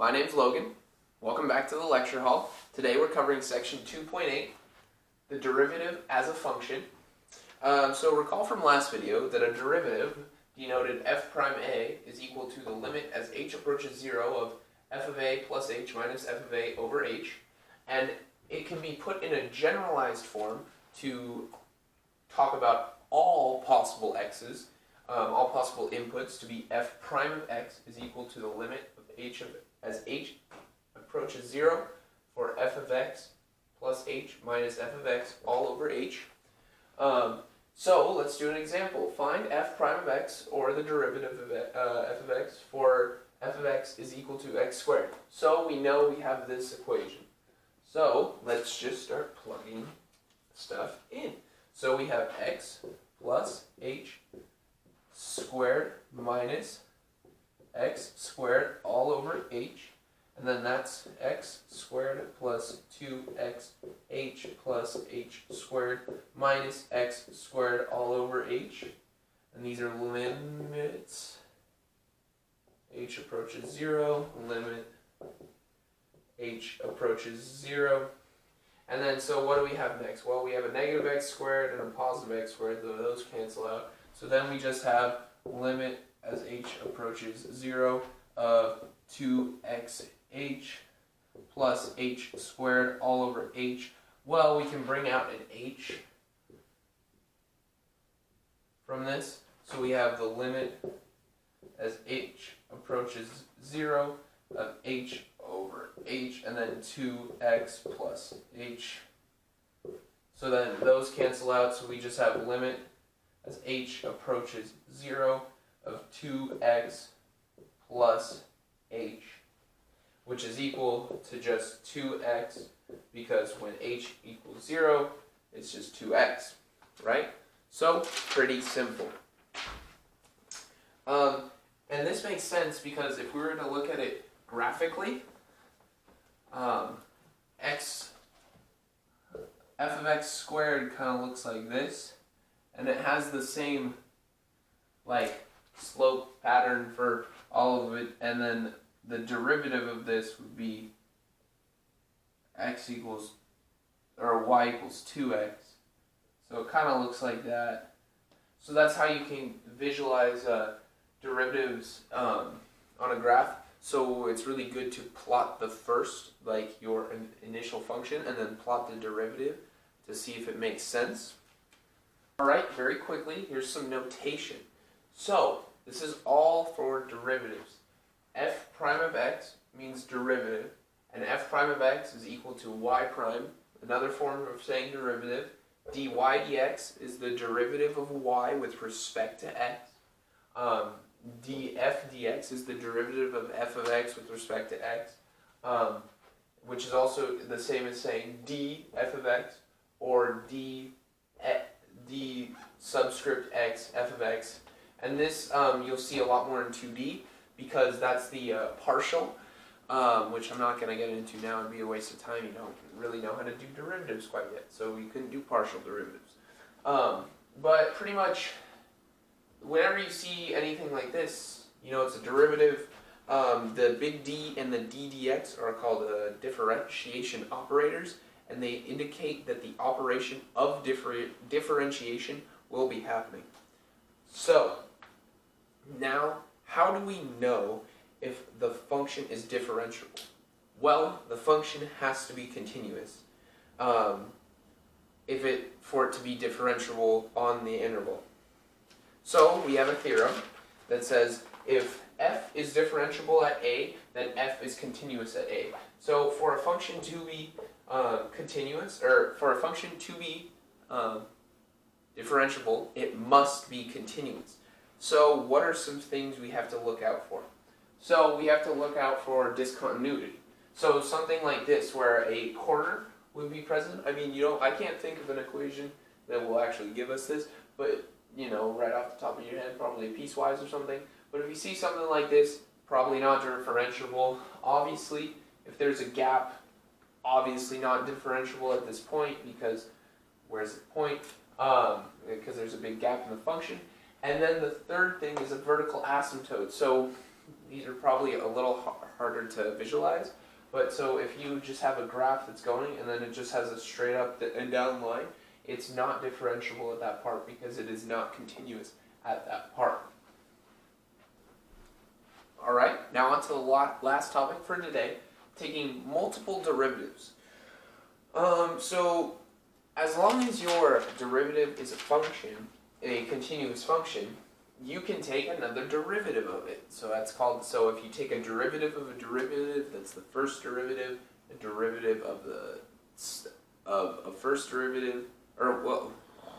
My name's Logan. Welcome back to the lecture hall. Today we're covering section 2.8, the derivative as a function. So recall from last video that a derivative denoted f prime a is equal to the limit as h approaches 0 of f of a plus h minus f of a over h, and it can be put in a generalized form to talk about all possible x's, all possible inputs, to be f prime of x is equal to the limit of h of as h approaches 0 for f of x plus h minus f of x all over h. So let's do an example. Find f prime of x, or the derivative of f of x, for f of x is equal to x squared. So we know we have this equation. So let's just start plugging stuff in. So we have x plus h squared minus x squared all over h, and then that's x squared plus 2xh plus h squared minus x squared all over h, and these are limits. H approaches 0, limit h approaches 0. And then, so what do we have next? Well, we have a negative x squared and a positive x squared, though those cancel out. So then we just have limit as h approaches 0 of 2xh plus h squared all over h. Well, we can bring out an h from this. So we have the limit as h approaches 0 of h over h, and then 2x plus h. So then those cancel out, so we just have limit as h approaches 0 of 2x plus h, which is equal to just 2x, because when h equals 0, it's just 2x, right? So, pretty simple. And this makes sense because if we were to look at it graphically, f of x squared kind of looks like this, and it has the same slope pattern for all of it, and then the derivative of this would be x equals, or y equals 2x. So it kind of looks like that. So that's how you can visualize derivatives on a graph. So it's really good to plot the first, your initial function, and then plot the derivative to see if it makes sense. Alright, very quickly, here's some notation. So, this is all for derivatives. F prime of x means derivative, and f prime of x is equal to y prime, another form of saying derivative. Dy dx is the derivative of y with respect to x. Df dx is the derivative of f of x with respect to x, which is also the same as saying d f of x, or d subscript x f of x. And this you'll see a lot more in 2D, because that's the partial, which I'm not going to get into now. It'd be a waste of time. You don't really know how to do derivatives quite yet, so we couldn't do partial derivatives. But pretty much, whenever you see anything like this, you know it's a derivative. The big D and the d dx are called differentiation operators, and they indicate that the operation of differentiation will be happening. So, now, how do we know if the function is differentiable? Well, the function has to be continuous for it to be differentiable on the interval. So, we have a theorem that says if f is differentiable at a, then f is continuous at a. So, for a function to be continuous, or for a function to be differentiable, it must be continuous. So what are some things we have to look out for? So we have to look out for discontinuity. So something like this, where a corner would be present. I mean, I can't think of an equation that will actually give us this, but right off the top of your head, probably piecewise or something. But if you see something like this, probably not differentiable. Obviously, if there's a gap, obviously not differentiable at this point, because where's the point? Because there's a big gap in the function. And then the third thing is a vertical asymptote. So these are probably a little harder to visualize, but so if you just have a graph that's going and then it just has a straight up and down line, it's not differentiable at that part because it is not continuous at that part. Alright, now on to the last topic for today, taking multiple derivatives. So as long as your derivative is a function, a continuous function, you can take another derivative of it. So that's called, so if you take a derivative of a derivative, that's the first derivative, a derivative of a first derivative, or well, okay.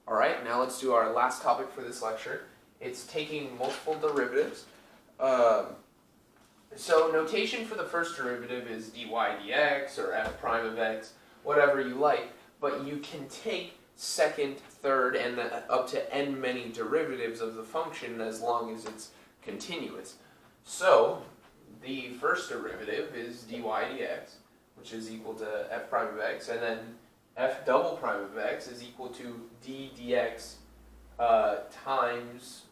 Alright, now let's do our last topic for this lecture. It's taking multiple derivatives. So notation for the first derivative is dy dx or f prime of x, whatever you like, but you can take second, third, and up to n many derivatives of the function as long as it's continuous. So the first derivative is dy dx, which is equal to f prime of x, and then f double prime of x is equal to d dx times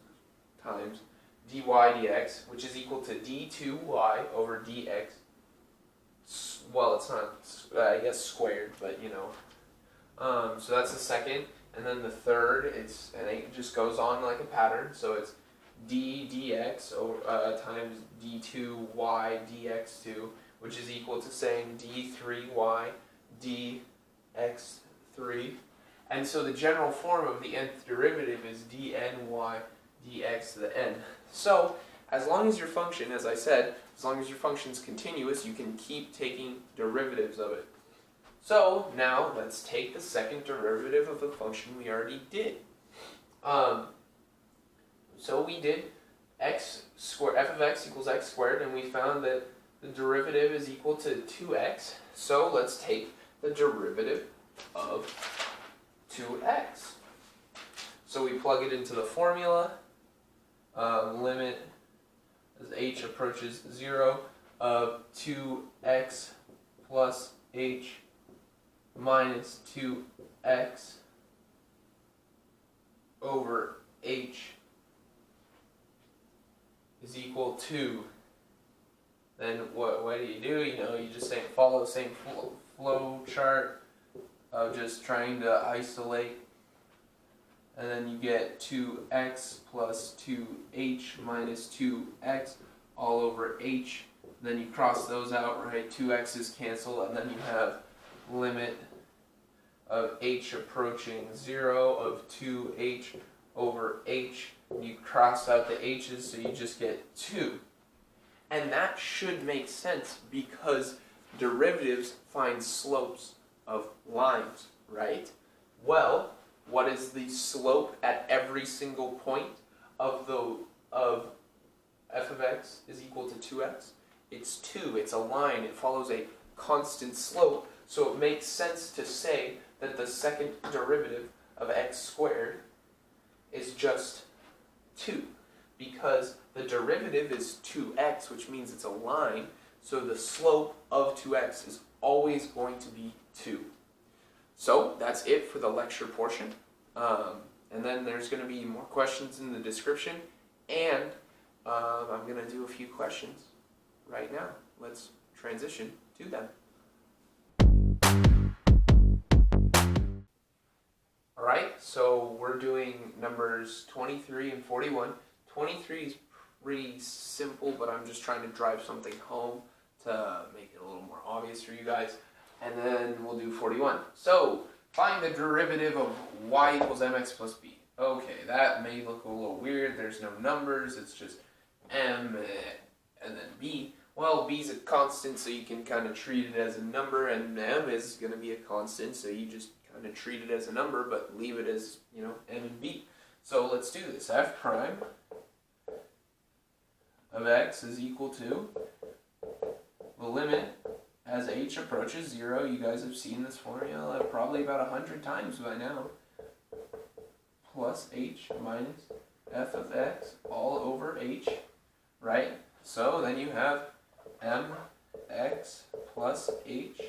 dy dx, which is equal to d2y over dx. Well, it's not, I guess, squared, but you know. So that's the second, and then the third, and it just goes on like a pattern. So it's d dx times d2y dx2, which is equal to saying d3y dx3. And so the general form of the nth derivative is dny dx to the n. So as long as your function, as I said, as long as your function is continuous, you can keep taking derivatives of it. So now let's take the second derivative of the function we already did. So we did x squared, f of x equals x squared, and we found that the derivative is equal to 2x. So let's take the derivative of 2x. So we plug it into the formula. Limit as h approaches 0 of 2x plus h minus 2x over h is equal to, then what do? You know, you just follow the same flow chart of just trying to isolate, and then you get 2x plus 2h minus 2x all over h. Then you cross those out, right? 2x's cancel, and then you have limit of h approaching 0 of 2h over h. You cross out the h's, so you just get 2. And that should make sense because derivatives find slopes of lines, right? Well, what is the slope at every single point of f of x is equal to 2x? It's 2. It's a line. It follows a constant slope. So it makes sense to say that the second derivative of x squared is just 2. Because the derivative is 2x, which means it's a line. So the slope of 2x is always going to be 2. So that's it for the lecture portion. And then there's going to be more questions in the description. And I'm going to do a few questions right now. Let's transition to them. Alright, so we're doing numbers 23 and 41. 23 is pretty simple, but I'm just trying to drive something home to make it a little more obvious for you guys. And then we'll do 41. So, find the derivative of y equals mx plus b. Okay, that may look a little weird. There's no numbers. It's just m and then b. Well, b is a constant, so you can kind of treat it as a number, and m is going to be a constant, so you just kind of treat it as a number, but leave it as, you know, m and b. So let's do this. F prime of x is equal to the limit as h approaches 0. You guys have seen this formula probably about 100 times by now. Plus h minus f of x all over h, right? So then you have mx plus h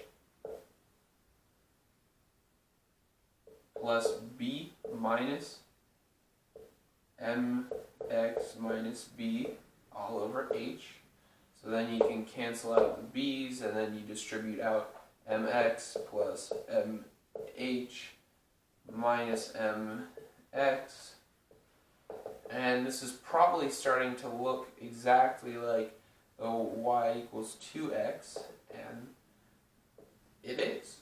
plus b minus mx minus b all over h. So then you can cancel out the b's, and then you distribute out mx plus mh minus mx. And this is probably starting to look exactly like y equals 2x, and it is.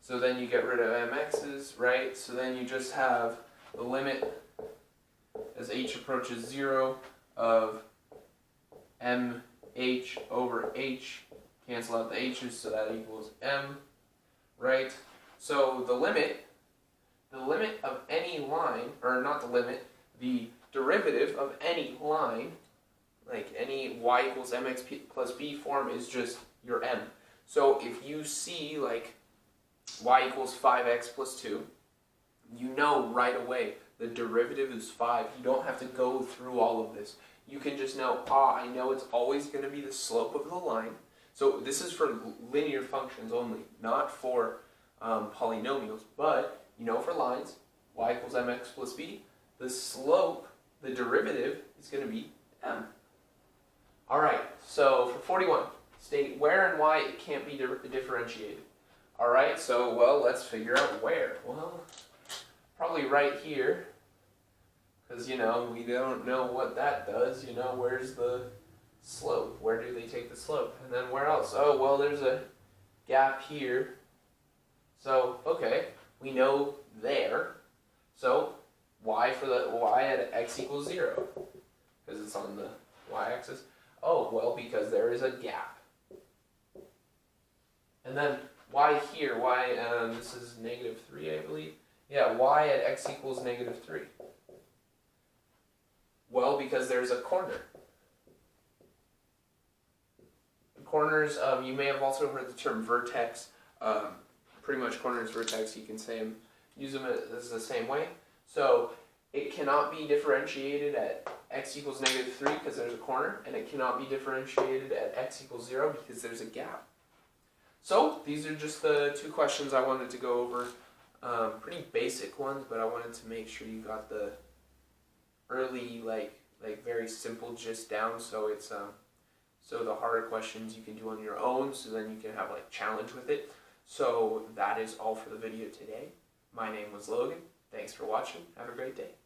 So then you get rid of mx's, right? So then you just have the limit as h approaches 0 of mh over h. Cancel out the h's, so that equals m, right? So the limit of any line, or not the limit, the derivative of any line, like any y equals mx plus b form, is just your m. So if you see like y equals 5x plus 2, you know right away the derivative is 5. You don't have to go through all of this. You can just know, I know it's always going to be the slope of the line. So this is for linear functions only, not for polynomials. But you know for lines, y equals mx plus b, the slope, the derivative, is going to be m. Alright, so for 41, state where and why it can't be differentiated. Alright, so, well, let's figure out where. Well, probably right here, because, you know, we don't know what that does. You know, where's the slope? Where do they take the slope? And then where else? Oh, well, there's a gap here. So, okay, we know there. So, y at x equals 0, because it's on the y-axis. Oh, well, because there is a gap. And then y here, this is -3, I believe. Yeah, y at x equals -3. Well, because there's a corner. Corners, you may have also heard the term vertex. Pretty much corners, vertex, you can say them, use them as the same way. So it cannot be differentiated at x equals -3 because there's a corner, and it cannot be differentiated at x equals 0 because there's a gap. So these are just the two questions I wanted to go over. Pretty basic ones, but I wanted to make sure you got the early, like very simple gist down. So it's so the harder questions you can do on your own. So then you can have like challenge with it. So that is all for the video today. My name was Logan. Thanks for watching. Have a great day.